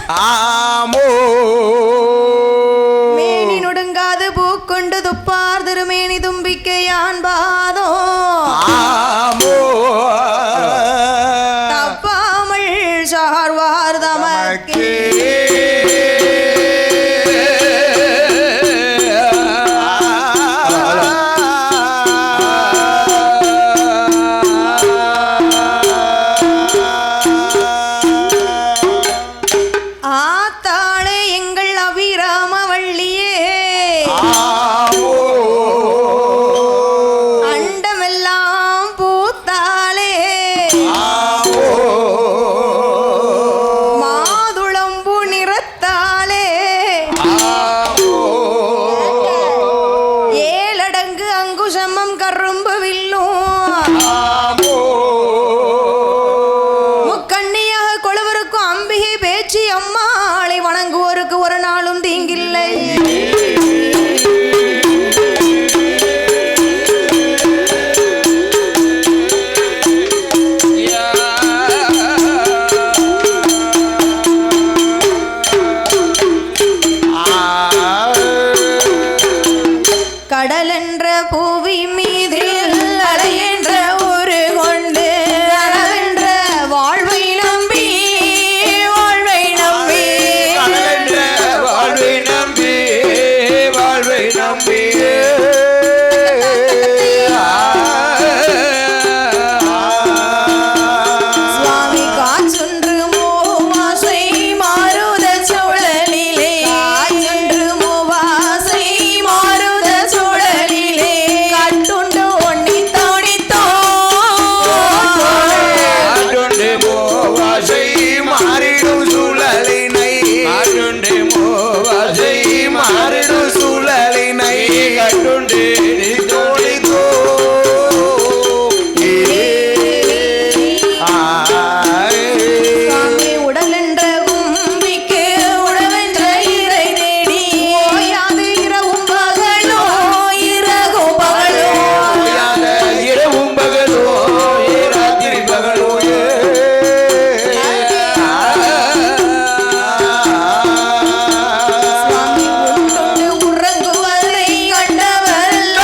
ஆமோ மேனி நொடுங்காது பூக்கொண்டு துப்பார் திருமேனி தும்பிக்கையான் பாதோ ஆமோ தப்பாமல் சார்வார் தமக்கே கடலென்ற பூவி மீது அலையென்ற ஒரு கொண்டு அளவென்ற வாழ்வை நம்பி வாழ்வை நம்பி கடலென்ற வாழ்வை நம்பி வாழ்வை நம்பி சுவாமி காற்றொன்று மூவாசை மாறுத சோழலிலே காற்றொன்று மூவாசை மாறுத சோழலிலே கட்டுண்டு ஒண்ணி தோணித்தோ காட்டுண்டு மூவாசை மாறிடும் சூழலினை காட்டுண்டு மூவாசை மாறிடும் சூழலினை கட்டுண்டு தோணித்தோ சுவாமி உடலென்ற கும்பிக்கு உடவென்ற இறை தேடி ஓயாது இரவும் பகலோ இரகும் பகலோ இரவும் பகலோ ராத்திரி பகலோ சுவாமி உண்டு உறங்குவதை கண்டவரல்ல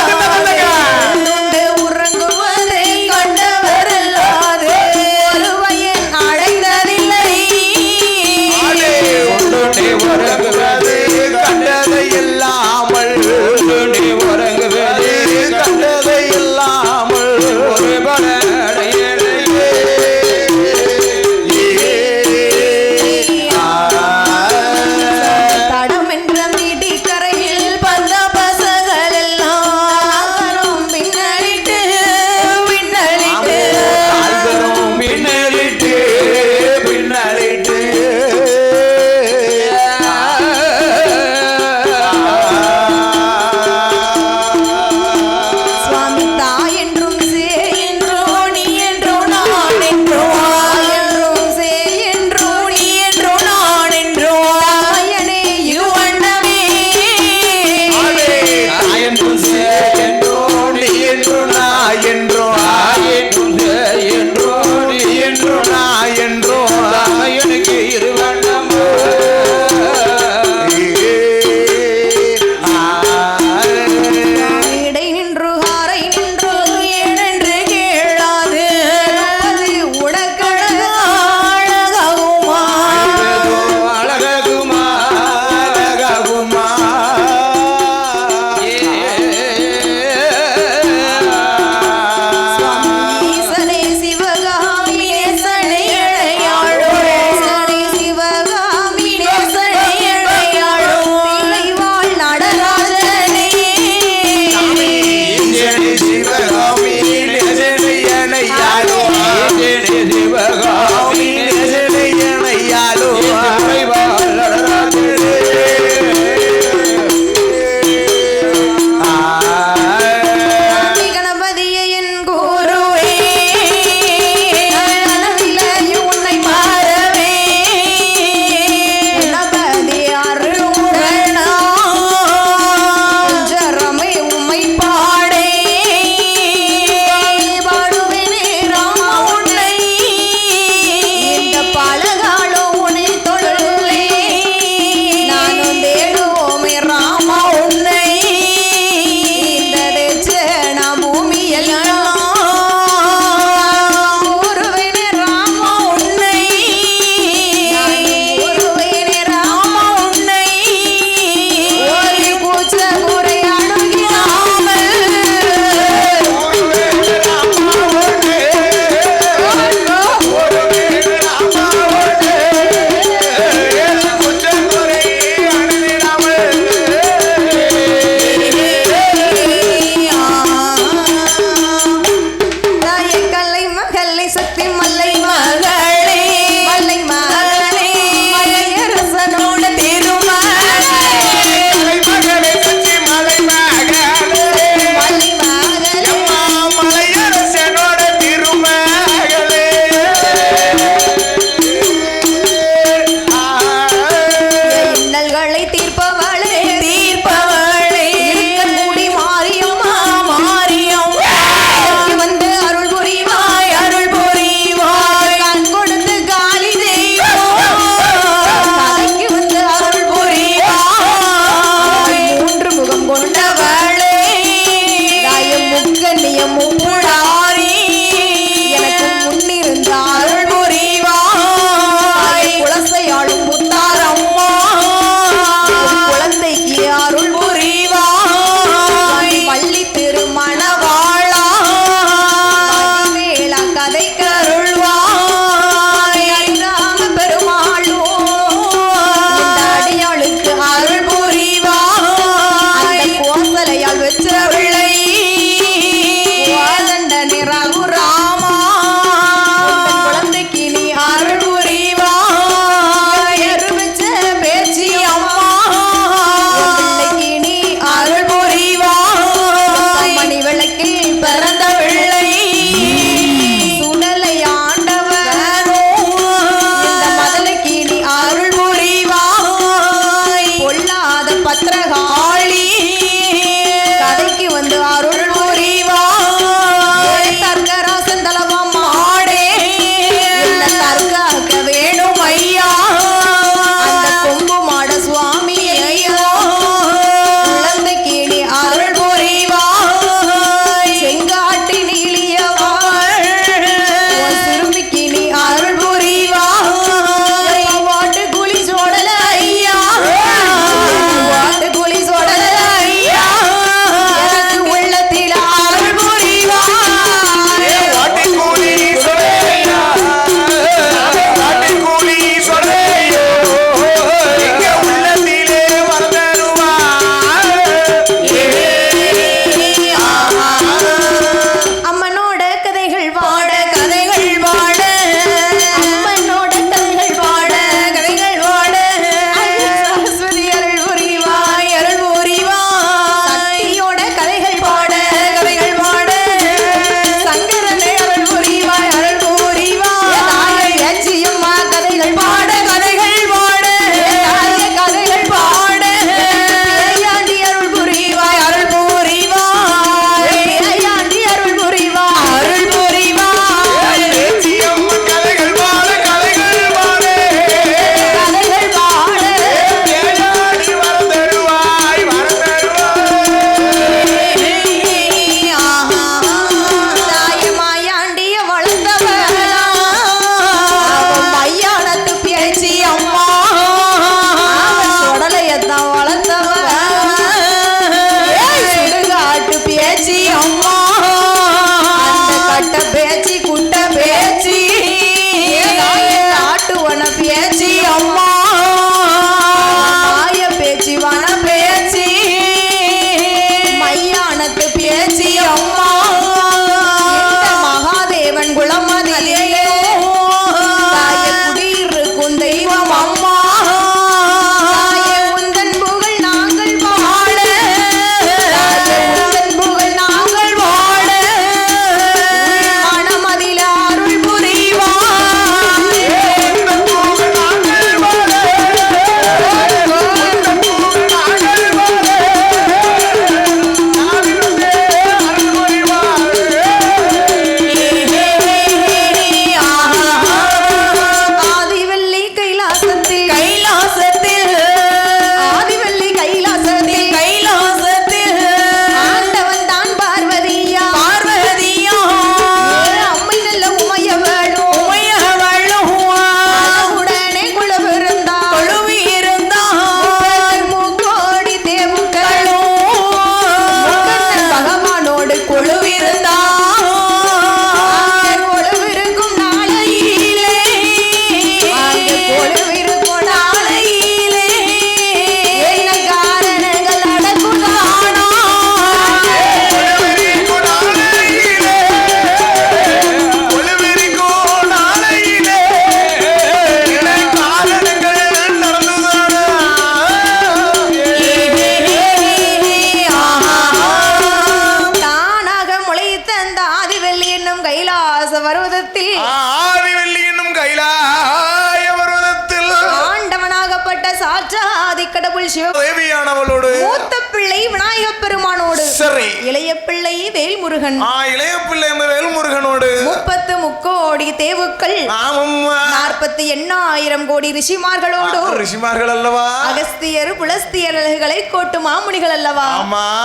கடவுள் தேவியானவளோடு மூத்த பிள்ளை விநாயக பெருமானோடு சரி இளைய பிள்ளை வேல்முருகன் இளைய பிள்ளை அந்த வேல்முருகனோடு 30 முக்கோடி தேவுக்கள் 48,000 கோடி ரிஷிமார்களோடு ரிஷிமார்கள் அல்லவா அகஸ்தியர் புலஸ்தியர்களை கோட்டு மாமுனிகள் அல்லவா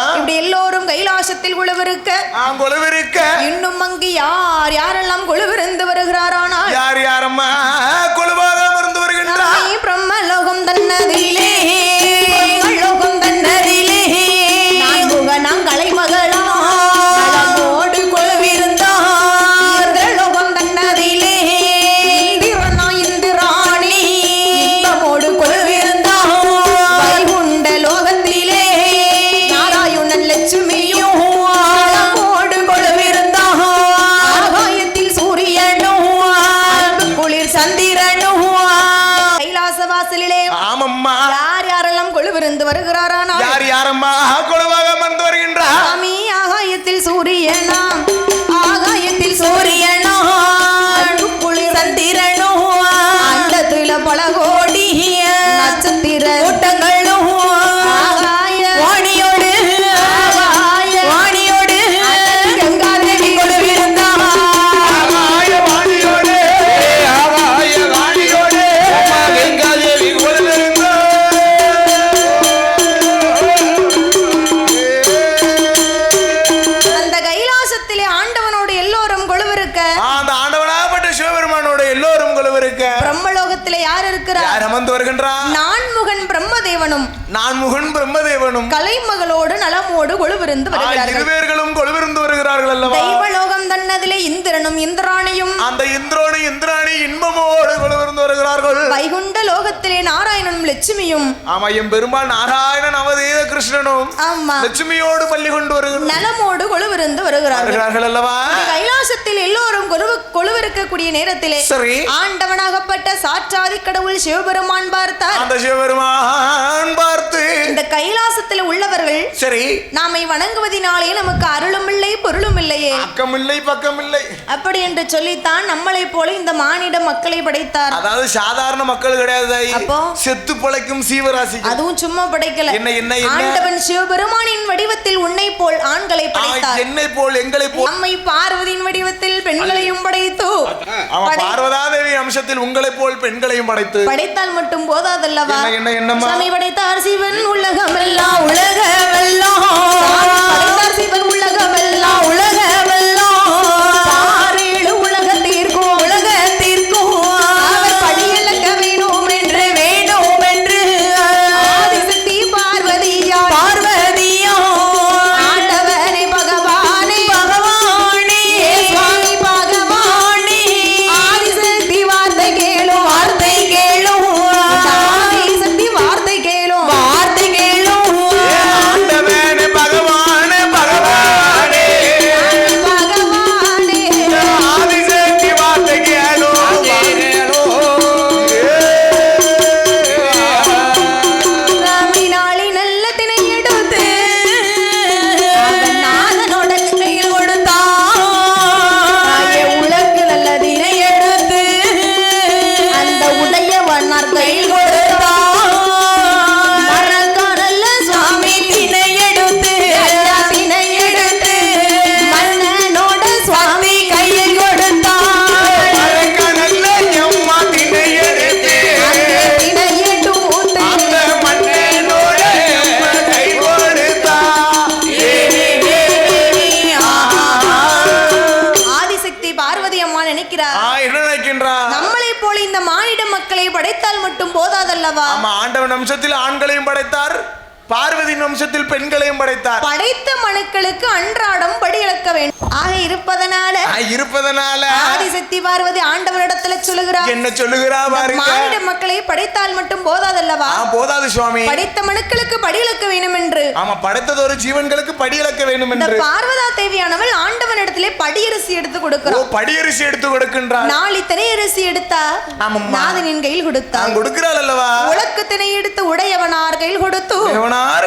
இப்படி எல்லோரும் கைலாசத்தில் குழுவிருக்க இன்னும் அங்கு யாரெல்லாம் குழுவிருந்து வருகிறாரானால் யாரம்மா குழுவாக இருந்து வருகின்றார் பிரம்மலோகம் தன்னதிலே நான் கலைமகளா ஓடு குழுவிருந்தார் லோகம் தன்னதிலே இந்திராணி இன்பமோடு குழுவிருந்தார் வைகுண்ட லோகத்திலே நாராயணன் லட்சுமியும் ஓடு குழுவிருந்தார் ஆகாயத்தில் சூரியனும் குளிர் சந்திரனும் கைலாச வாசலிலே ஆமம்மா யாரெல்லாம் குழுவிருந்து வருகிறாரானா யாரம்மா குழுவாக வந்து வருகின்றார் சாமி ஆகாயத்தில் சூரியனா குளிர் சந்திரனும் அண்டத்துல பல கோடி நட்சத்திர கூட்டங்களும் வாணியோடு கங்காதேவி குழுவிருந்தார் அந்த கைலாசத்திலே ஆண்டவனோடு எல்லோரும் குழுவிருக்க அந்த ஆண்டவனாகப்பட்ட சிவபெருமானோட எல்லோரும் குழுவிருக்க பிரம்மலோகத்திலே யார் இருக்கிறார் யார் அமர்ந்து வருகின்றார் நான்முகன் பிரம்மதேவனும் கலைமகளோடு நலமோடு கொழுவிருந்து வருகிறார்கள் இருவேர்களும் கொழுவிருந்து வருகிறார்கள் அல்லவா தெய்வலோகம் தன்னதிலே இந்திரனும் இந்திராணியும் அந்த இந்திராணி இன்பமோடு கொழுவிருந்து வருகிறார்கள் வைகுண்ட லோகத்திலே நாராயணனும் லட்சுமியும் எம் பெருமாள் நாராயணன் அவதேத கிருஷ்ணனும் லட்சுமியோடு பள்ளி கொண்டு வருகிறார் நலமோடு கொழுவிருந்து வருகிறார்கள் அல்லவா கைலாசத்தில் எல்லோரும் கொழுவிருக்கக்கூடிய நேரத்திலே ஆண்டவனாகப்பட்ட சாற்றாதி கடவுள் சிவபெருமான் பார்த்தார் அந்த சிவபெருமான் பார்த்து இந்த கைலாசத்தில் உள்ளவர்கள் சரி நாமை வணங்குவதினாலே நமக்கு அருளும் இல்லை பொருளும் இல்லையே அக்கமில்லை பக்கமில்லை அப்படி என்று சொல்லித்தான் நம்மளை போல இந்த மானிட மக்களை படைத்தார் அதாவது சாதாரண மக்கள் கிடையாது அப்போ செத்து பழைக்கும் சீவராசி அதுவும் சும்மா படைக்கல என்ன ஆண்டவன் சிவபெருமானின் வடிவத்தில் உன்னை போல் ஆண்களை படைத்தார் என்னை போல் எங்களை போல் நம்மை பார்வதியின் வடிவத்தில் பெண்களையும் படைத்து பார்வதாதேவி அம்சத்தில் உங்களை போல் பெண்களையும் படைத்தால் மட்டும் போதாதல்லவா சாமி படைத்தார் சிவன் உலகமெல்லாம் படைத்தார் சிவன் உலகமெல்லாம் ஆறேழு உலகத்திற்கும் அவர் படியலக்க வேணும் என்று ஆதிசக்தி பார்வதியா ஆண்டவனே பகவானே சுவாமி பகவானே ஆதிசக்தி வார்த்தை கேளும் ஆதிசக்தி வார்த்தை கேளும் ஆண்டவனே பகவானே ஆதிசக்தி வார்த்தை கேளும் நாளை நல்ல தினை எடுத்து நாதனோட கையில் கொடுத்தார் உலகு நல்ல தினை எடுத்து அந்த உடையவனார் கையில் கொடுத்தார் மரக்காரல்ல சுவாமி தினை எடுத்து மன்னனோட சுவாமி கையில் கொடுத்தார் நல்ல எம்மா தினை எடுத்து தினை எடுத்து அந்த மன்னனோட கை கொடுத்தா ஆதிசக்தி பார்வதி அம்மா நினைக்கிறார் என்ன நினைக்கின்றார் நம்மளை போல இந்த மானிட மக்களை படைத்தால் மட்டும் போதாதல்லவா ஆண்டவன் அம்சத்தில் ஆண்களையும் படைத்தார் பார்வதியின் வம்சத்தில் பெண்களையும் படைத்தார் படைத்த மனுக்களுக்கு அன்றாடம் படியளக்க வேண்டும் ஆக இருப்பதனால ஆதிசக்தி பார்வதி ஆண்டவரிடத்துல சொல்லுகிறார் என்ன சொல்லுகிறா பாருங்க மானிட மக்களை படைத்தால் மட்டும் போதாதல்லவா போதாது சுவாமி படைத்த மனுக்களுக்கு படியளக்க வேண்டும் என்று படைத்தது ஒரு ஜீவன்களுக்கு படியளக்க வேண்டும் என்று பார்வதா தேவியானவள் ஆண்டவனிடத்திலே படியரிசி எடுத்து கொடுக்கிறார் படியரிசி எடுத்து கொடுக்கின்றார் நாளை தினையரிசி எடுத்தா நாதனின் கையில் கொடுத்தார் கொடுக்கிறாள் அல்லவா உலக்கு தினை எடுத்து உடையவனார் கையில் கொடுத்து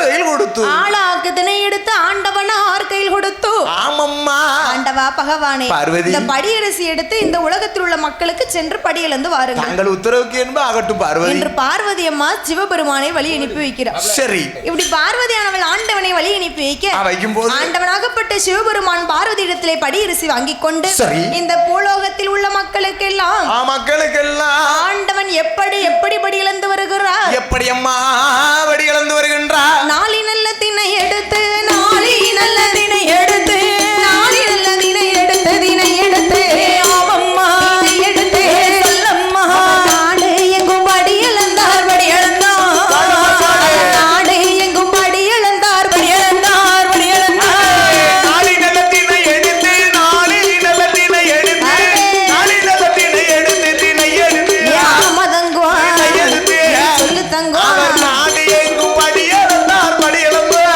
கையில் கொடுத்து ஆளாக்கு தினை எடுத்து ஆண்டவனார் கையில் கொடுத்து ஆமம்மா ஆண்டவா பகவானே, பார்வதி, இந்த படியரசி எடுத்து இந்த உலகத்தில் உள்ள மக்களுக்கு சென்று படியிலிருந்து வாருங்கள். தங்கள் உத்தரவுக்கு என்பது ஆகட்டும் பார்வதி என்று பார்வதி அம்மா சிவபெருமானை வழி அனுப்பி வைக்கிறார். சரி, இப்படி பார்வதியானவள் ஆண்டவனை வழி அனுப்பி வைக்கும் போது ஆண்டவனாகப்பட்ட சிவபெருமான் பார்வதி இடத்திலே படியரசி வாங்கிக் கொண்டு இந்த பூலோகத்தில் உள்ள மக்களுக்கெல்லாம் ஆண்டவன் எப்படி எப்படி படியிலிருந்து வருகிறார், எப்படி அம்மா படியிலிருந்து வருகின்றார். நாளை நல்ல தினை எடுத்து, நாளை நல்ல தினை எடுத்து, நாளை நல்ல தினை எடுத்து, தினை எடுத்து, ஆமம்மா எடுத்து சொல்லம்மா. நாடு எங்கும் படி இழந்தார், படி இழந்தார், நாடு எங்கும் படி இழந்தார், படி இழந்தார், படி இழந்தார். நாளை நல்ல தினை எடுத்து, நாளை நல்ல தினை எடுத்து, நாளை நல்ல தினை எடுத்து, தினை எடுத்து, ஆமா தங்கோ சொல்லு தங்கோ. நாடு எங்கும் படி இழந்தார், படி இழந்தார்.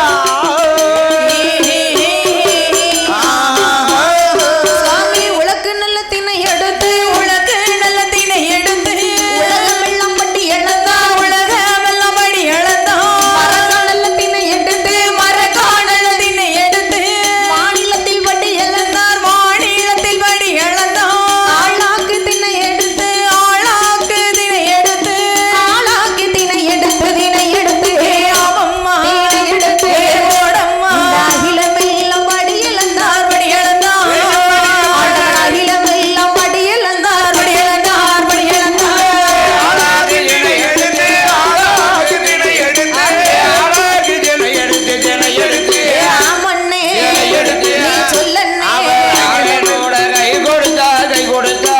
சுவாமி உலக்கு நல்ல தினை எடுத்து, உலக்கு நல்ல தினை எடுத்து, உலகமெல்லாம் பட்டி இழந்தார், உலகமெல்லாம் படி இழந்தார். மரக்கா நல்ல தினை எடுத்து, மரக்கா நல்ல தினை எடுத்து, மாநிலத்தில் பட்டி இழந்தார், மாநிலத்தில் படி இழந்தார். ஆளாக்கு தினை எடுத்து, ஆளாக்கு தினை எடுத்து, ஆளாக்கு தினை எடுத்து, தினை எடுத்து, ஆமம்மா தினை எடுத்து, ஓடம்மா. அகிலமெல்லாம் படி இழந்தார், படி இழந்தார், அகிலமெல்லாம் படி இழந்தார், படி இழந்தார், படி இழந்தார். ஆளாக்கு தினை எடுத்து, ஆளாக்கு தினை எடுத்து, ஆளாக்கு தினை எடுத்து, தினை எடுத்து, ஆமண்ணே நீ சொல்லண்ணே. அவனோட கை கொடுத்தா, கை கொடுத்தா.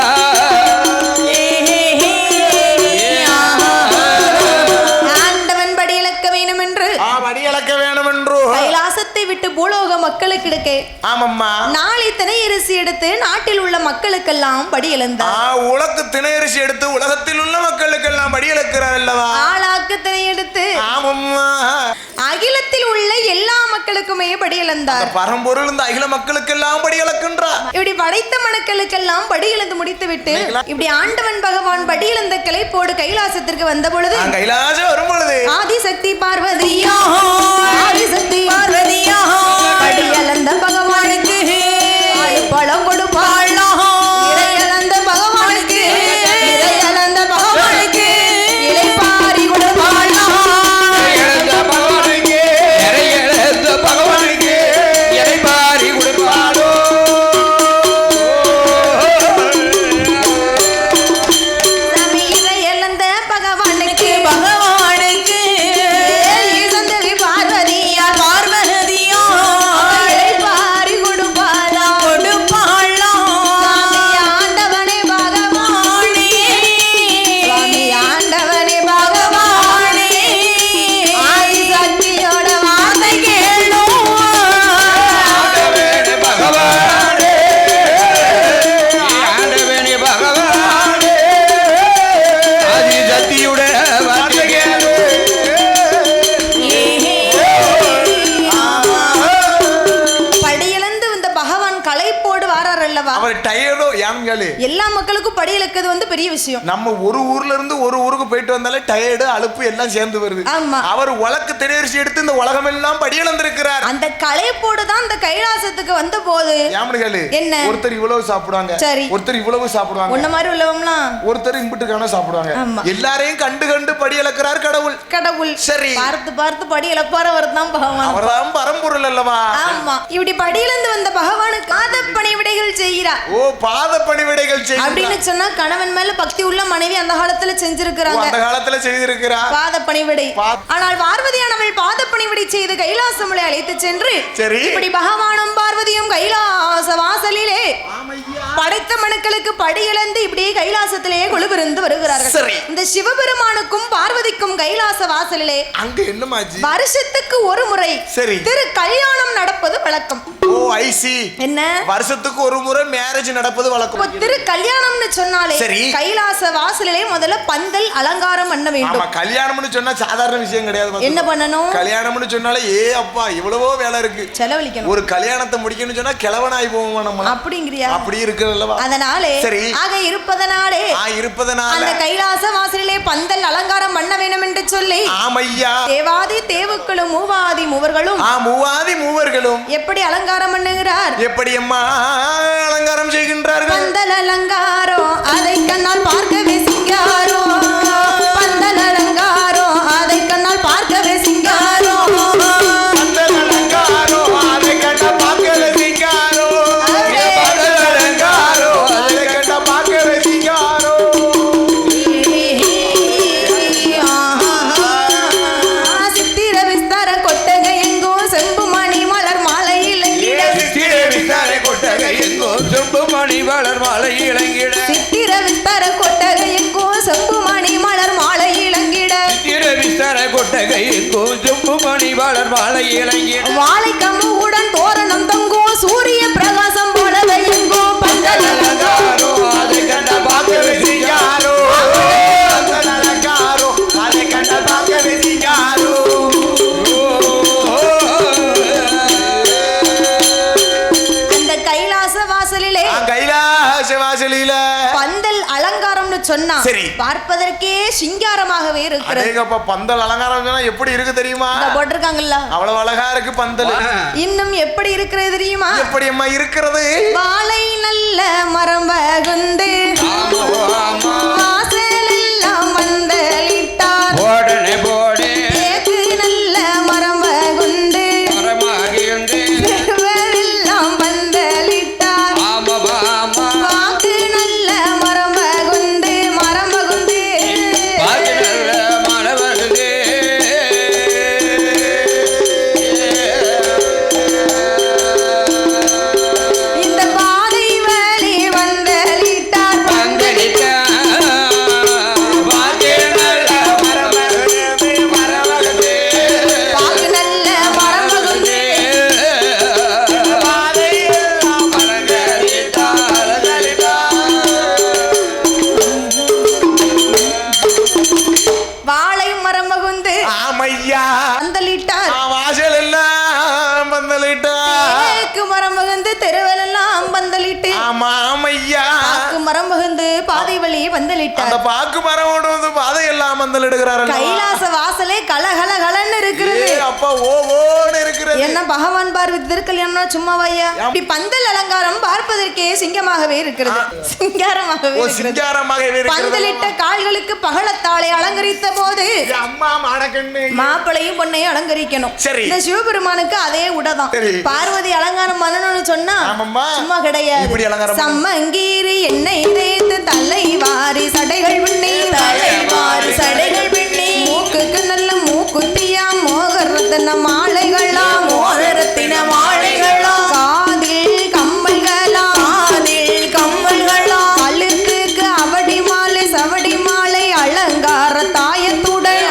ஆண்டவன் படி இழக்க வேண்டும் என்று படி இழக்க வேணும் என்று கைலாசத்தை விட்டு பூலோக மக்களுக்கிடக்கே ஆமம்மா நாளை தினையரிசி எடுத்து நாட்டில் உள்ள மக்களுக்கெல்லாம் படி இழந்தார். உலக்கு திணையரிசி எடுத்து உலகத்தில் உள்ள மக்களுக்கெல்லாம் படி இழக்கிறார் அல்லவா. ஆளாக்கு தினை எடுத்து ஆமம்மா அகிலத்தில் உள்ள எல்லா மக்களுக்குமே படி இழந்தார். பரம்பொருள் இந்த அகில மக்களுக்கெல்லாம் படி இழக்கின்றார். இப்படி படைத்த மனுக்களுக்கெல்லாம் படி இழந்து முடித்து விட்டு இப்படி ஆண்டவன் பகவான் படி இழந்த கிளைப்போடு கைலாசத்திற்கு வந்த பொழுது கைலாசம் வரும் பொழுது ஆதிசக்தி பார்வதியா, ஆதிசக்தி பார்வதியா படி இழந்த பகவானுக்கு பழம் கொடுப்பாள். இறை இழந்த பகவானுக்கு, இறை இழந்த பகவானுக்கு இலைப்பாரி கொடுப்பாள். பகவானுக்கு பகவானுக்கு இறைபாரி கொடுப்பாளோ. சாமி இறை இழந்த பகவானுக்கு, பகவானுக்கு இழந்தவி பார்வதியா, பார்வதியா இலைப்பாரி கொடுப்பாளா, கொடுப்பாளா. சாமி ஆண்டவனே பகவானே, சாமி ஆண்டவனே பகவானே, ஆதிசக்தியோட வார்த்தை கேளும். ஆண்டவனே பகவானே, ஆண்டவனே பகவானே, ஆதிசக்தியுட வார்த்தை கேளு. படியிழந்து வந்த பகவான் களைப்போடு வாரார் அல்லவா. அவர் டயர்டோ யாங்காலு எல்லா மக்களுக்கும் படி இழக்கிறது வந்து பெரிய விஷயம். நம்ம ஒரு ஊர்ல இருந்து ஒரு ஊருக்கு போயிட்டு வந்தாலே டயர்டு அலுப்பு எல்லாம் சேர்ந்து வருது. ஆமா. அவர் உலக்கு திரையரிசி எடுத்து இந்த உலகம் எல்லாம் படி இழந்திருக்கிறார். அந்த களைப்போடு தான் இந்த கைலாசத்துக்கு வந்த போது யாமனுகளு என்ன ஒருத்தர் இவ்வளவு சாப்பிடுவாங்க, சரி, ஒருத்தர் இவ்வளவு சாப்பிடுவாங்க, உன்ன மாதிரி உள்ளவங்களாம் ஒருத்தர் இம்புட்டுக்கான சாப்பிடுவாங்க. ஆமா. எல்லாரையும் கண்டு கண்டு படி இழக்கிறார் கடவுள். கடவுள் சரி, பார்த்து பார்த்து படி இழப்பாரவர் தான் பகவான். அவர்தான் பரம்பொருள் அல்லவா. ஆமா. இப்படி படியிழந்து வந்த பகவானுக்கு பாத பணிவிடைகள் செய்கிறார். ஓ, பாத பணிவிடைகள் செய்கிறார் அப்படின்னு சொன்னா கணவன் மேல பக்தி உள்ள மனைவி அந்த காலத்துல செஞ்சிருக்கிறாங்க. அந்த காலத்துல செய்திருக்கிறார் பாத பணிவிடை. ஆனால் பார்வதியானவள் பாத பணிவிடை செய்து கைலாசமலை அழைத்து சென்று சரி, இப்படி பகவானும் பார்வதியும் கைலாச வாசலிலே படைத்த மனுக்களுக்கு படி இழந்து இப்படியே கைலாசத்திலேயே கொலுவிருந்து வருகிறார்கள். சரி, இந்த சிவபெருமானுக்கும் பார்வதிக்கும் கைலாச வாசலிலே அங்க என்னமாச்சு, வருஷத்துக்கு ஒரு முறை சரி திரு கல்யாணம் நடப்பது வழக்கம். ஓ, ஐசி என்ன வருஷத்துக்கு ஒரு முறை மேரேஜ் நடப்பது வழக்கம். திரு கல்யாணம்னு சொன்னாலே சரி, கைலாச வாசலிலே முதல்ல பந்தல் அலங்காரம் பண்ண வேண்டும். ஆமா, கல்யாணம்னு சொன்னா சாதாரண விஷயம் கிடையாது. என்ன பண்ணணும்? கல்யாணம்னு சொன்னாலே ஏ அப்பா இவ்வளவோ வேலை இருக்கு, செலவழிக்கணும். ஒரு கல்யாணத்தை முடிக்கணும்னு சொன்னா கிழவனாய் போவோம் நம்ம. அப்படிங்கறியா? அப்படி இருக்குல்லவா. அதனாலே சரி, ஆக இருப்பதனாலே அந்த கைலாச வாசலிலே பந்தல் அலங்காரம் பண்ண வேண்டும் என்று சொல்லி ஆமையா தேவாதி தேவுக்களும் மூவாதி மூவர்களும் எப்படி அலங்காரம் பண்ண பண்ணுகிறார். எப்படி அம்மா அலங்காரம் செய்கின்றார்கள்? பந்தல் அலங்காரம் அதை கண்ணால் பார்க்கவே சிங்காரோ. பந்தல் அலங்காரம் அதை கண்ணால் பார்க்கவே சிங்காரோ. பந்தல் அலங்காரம் அதை கண்ட பார்க்கவே சிங்காரோ. பந்தல் அலங்காரம் அதை கண்ட பார்க்கவே சிங்காரோ. சித்திர விஸ்தார கொட்டகை எங்கும் செம்பு மணி மலர் மாலை இலங்கிட. சித்திர விஸ்தார கொட்டகை எங்கும் செம்பு மணி மலர் மாலை இலங்கிட. சித்திர விஸ்தார கொட்டகை எங்கும் செம்பு மணி மலர் மாலை இலங்கிட. சித்திர விஸ்தார கொட்டகை எங்கும் செம்பு மணி மலர் மாலை இலங்கிட. வாழை கம்புடன் தோரணம் தொங்கும் சூரிய பிரகாசம் போலவே எங்கும் பந்தல் அலங்காரம் அதை கண்ட பார்க்கவே சிங்காரோ. பந்தல் அலங்காரம் அதை கண்ட பார்க்கவே சிங்காரோ. அந்த கைலாச வாசலிலே கைலாச வாசலில பந்தல் அலங்காரம்னு சொன்னா சரி. பார்ப்பதற்கே சிங்காரமாகவே இருக்கிறது. அதேங்கப்பா பந்தல் அலங்காரம் சொன்னா எப்படி இருக்கு தெரியுமா? இத போட்டிருக்காங்கல்ல, அவ்வளவு அழகா இருக்கு பந்தல். இன்னும் எப்படி இருக்கிறது தெரியுமா? எப்படி அம்மா இருக்கிறது? வாழை நல்ல மரம் வகுந்து வாசலெல்லாம் பந்தலிட்டார். போடனே போடே தேக்கு நல்ல மரம் வகுந்து செல்வரெல்லாம் பந்தலிட்டார். வாக்கு நல்ல மரம் வகுந்து இந்த பாதை வழி வந்தலிட்டார். வாக்கு நல்ல மரம் வகுந்து வாழை மரம் வகுந்து ஆமையா பந்தலிட்டார். வாசல் எல்லாம் பந்தலிட்டா. தேக்கு மரம் வகுந்து தெருவெல்லாம் பந்தலிட்டு ஆமையா பாக்கு மரம் வகுந்து பாதை வழி பந்தலிட்டார். அந்த பாக்கு மரம் ஓடு வந்து பாதை எல்லாம் பந்தல் எடுக்கிறாரு. கைலாச வாசலே கலகல கலன்னு இருக்கிறது. அப்பா ஓவோன்னு இருக்கிறது. என்ன பகவான் பார்வதி திருக்கல்யாணம்னா சும்மாவையா? இப்படி பந்தல் அலங்காரம் பார்ப்பதற்கே சிங்கமாகவே இருக்கிறது, சிங்காரமாகவே இருக்கிறது. சிங்காரமாகவே இருக்கிறது. பந்தலிட்ட கால்களுக்கு பகலத்தாளை அலங்கரித்த போது அம்மா மாடக்கண்ணு மாப்பிளையும் பொண்ணையும் அலங்கரிக்கணும். சரி. இந்த சிவபெருமானுக்கு அதே உடதான். சரி. பார்வதி அலங்காரம் பண்ணணும்னு சொன்னா ஆமாம்மா. சும்மா கிடையாது. இப்படி அலங்காரம் சம்மங்கீரி எண்ணெய் தேய்த்து தலை வாரி சடைகள் பின்னி சடைகள் பின்னி மூக்குக்கு நல்ல மூக்குத்தியா மோகரத்தின மாலைகளா மோகரத்தின மாலைகளா காதில் கம்மல்களா கழுத்துக்கு அவடி மாலை சவடி மாலை அலங்கார தாயத்துடன்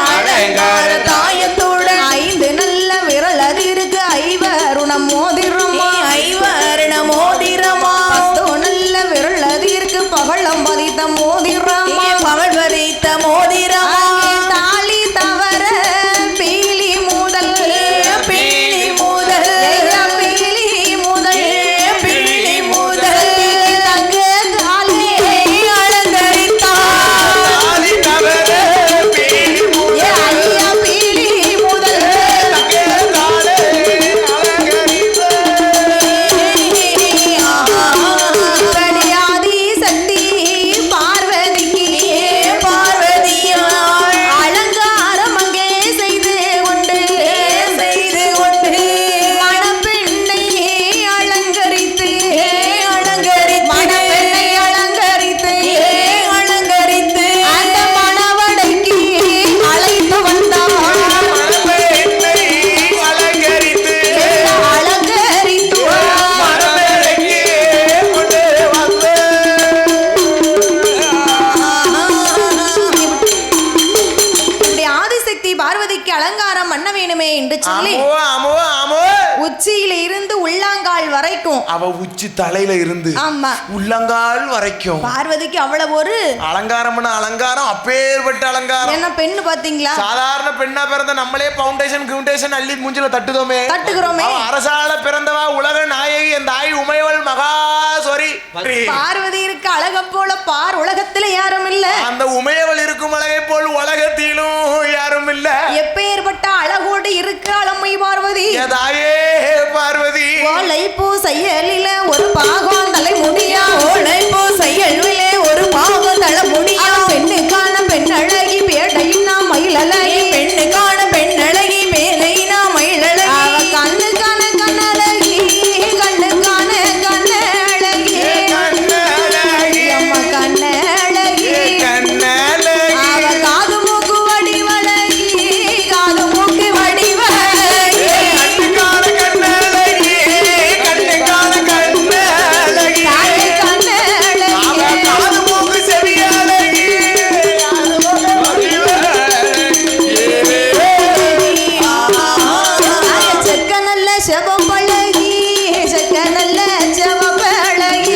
5 நல்ல விரல் அது இருக்கு ஐவருண மோதிரமா 10 நல்ல விரல் அது இருக்கு பகழம் பதித்த மோதிரமா தாலி தவற பீலி முதல் தங்க தாலி அலங்கரித்தார். ஐயா பீலி முதல் படியாதி சக்தி பார்வதிக்கு அலங்காரம் அங்கே செய்து கொண்டு மணப்பெண்ணை அலங்கரித்து அந்த மணவடைக்கு அழைத்து வந்தார். அலங்கரித்து இப்படி ஆதிசக்தி பார்வதிக்கு அலங்காரம் பண்ண வேணுமே என்று சொல்லி உச்சியில இருந்து உள்ளாங்கால் வரைக்கும் அவ உச்சி தலையில இருந்து ஆமா உள்ளங்கால் வரைக்கும் பார்வதிக்கு அவ்வளவு ஒரு அலங்காரம் அப்பேற்பட்ட அலங்காரம். என்ன பெண்ணு பாத்தீங்களா? சாதாரண பெண்ணா பிறந்த நம்மளே பவுண்டேஷன் அள்ளி மூஞ்சில தட்டுகிறோமே. அவ அரசால பிறந்தவா உலக நாயகி என் தாய் உமையவள் மகாஸ்வரி. பார்வதி இருக்க அழக போல பார் உலகத்துல யாரும் இல்ல. அந்த உமையவள் இருக்கும் அழகை போல் உலகத்திலும் யாரும் இல்ல. எப்பேற்பட்ட அழகோடு இருக்க அலமை பார்வதி என் தாயே பார்வதி ஓலை பூச செயலில ஒரு பாகம் தலைமுடியா உழைப்பு செயலிலே ஒரு பாகம் தலைமுடியா பெண்ணுக்கான பெண்ணழகி பேடையினா மயிலழகி பெண்ணுக்கான பெண்ணழகி பேடையினா மயிலழகி அவ கண்ணுக்கான கண்ணழகி கண்ணுக்கான கண்ணழகி அம்மா கண்ணழகி அவ காது மூக்கு வடிவழகி காது மூக்கு வடிவழகி தாய் செக்க நல்ல செவப்பழகி செக்க நல்ல செவப்பழகி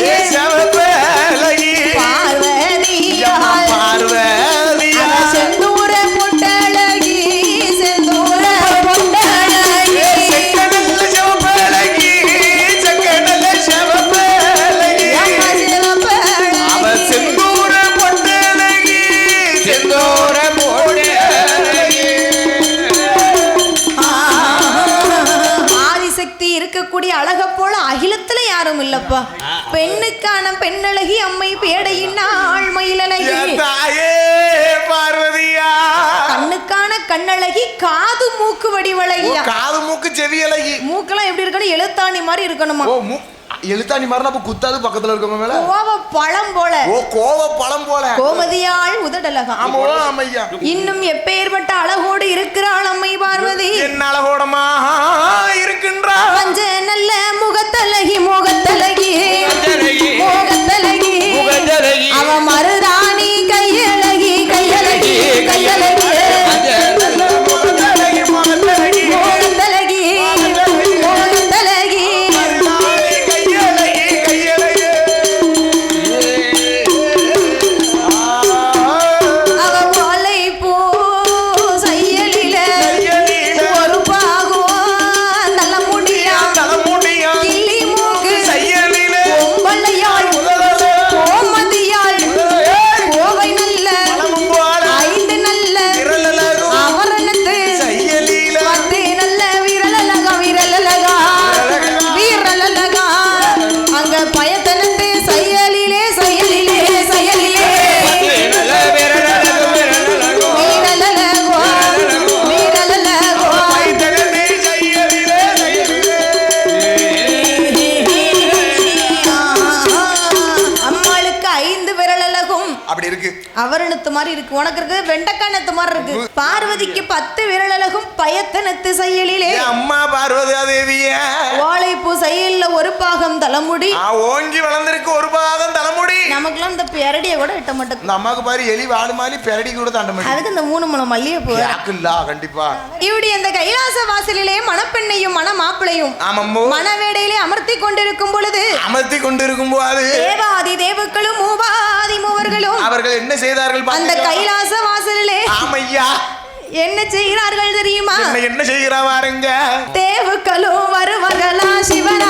பார்வதியா செந்தூர பொட்டழகி செந்தூர பொட்டழகி அம்மா ஆதிசக்தி இருக்கக்கூடிய அழக போல அகிலத்துல யாரும் இல்லப்பா பெண்ணுக்கான பெண்ணழகி அம்மை பேடையின் ஆழ்மையிலழகி பார்வதியா கண்ணுக்கான கண்ணழகி காது மூக்கு வடிவழகியா காது மூக்கு செவி அழகி மூக்கெல்லாம் எப்படி இருக்கணும் எழுத்தாணி மாதிரி இருக்கணுமா எழுத்தாணி மாதிரி அப்ப குத்தாது பக்கத்துல இருக்கவங்க மேல கோவ பழம் போல கோவ பழம் போல கோமதியாள் உதடலகம் ஆமா அம்மையா இன்னும் எப்பேற்பட்ட அழகோடு இருக்கிறாள் அம்மை பார்வதி என்ன அழகோடமா இருக்கின்றா பஞ்ச நல்ல முகத்தலகி முகத்தலகி முகத்தலகி அவ மருதாணி கையழகி கையழகி கையழகி முகத்தலகி முகத்தலகி அவ ஓலை பூ செயலில ஒரு பாகம் நல்ல முடியா கிள்ளி மூக்கு பொம்பளையாள் கோமதியாள் கோவை நல்ல ஐந்து நல்ல அவரணத்து பத்து நல்ல வீரலலகா வீரலலகா வீரலலகா அங்க பயத்தனத்து செயலிலே செயலிலே செயலிலே வீரலலகோ வீரலலகோ அம்மாளுக்கு ஐந்து விரலலகும் அப்படி இருக்கு அவரணத்து மாதிரி இருக்கு உனக்கு இருக்கு வெண்டக்கானத்து மாதிரி இருக்கு பார்வதிக்கு 10 விரலலகும் பயத்தனத்து செயலிலே அம்மா பார்வதியா தேவிய வாழைப்பூ செயல்ல ஒரு பாகம் தலைமுடி ஓங்கி வளர்ந்திருக்கு ஒரு பாகம் தலைமுடி நமக்குலாம் இந்த பெரடிய கூட இட்ட மாட்டேங்குது இந்த அம்மாக்கு பாரு எலி வாடு மாதிரி பெரடி கூட தாண்ட மாட்டேங்குது அதுக்கு இந்த 3 முழம் மல்லிகைப்பூ யாக்குல்லா கண்டிப்பா இப்படி அந்த கைலாச வாசலிலே மணப்பெண்ணையும் மண மாப்பிளையும் ஆமம்மோ மணவேடையிலே அமர்த்தி கொண்டிருக்கும் பொழுது அமர்த்தி கொண்டிருக்கும் போது தேவாதி தேவர்களும் மூவாதி மூவர்களும் அவர்கள் என்ன செய்தார்கள் அந்த கைலாச வாசலிலே ஆமையா என்ன செய்கிறார்கள் தெரியுமா என்ன செய்கிறா பாருங்க தேவுக்களும் வருவர்களா சிவனா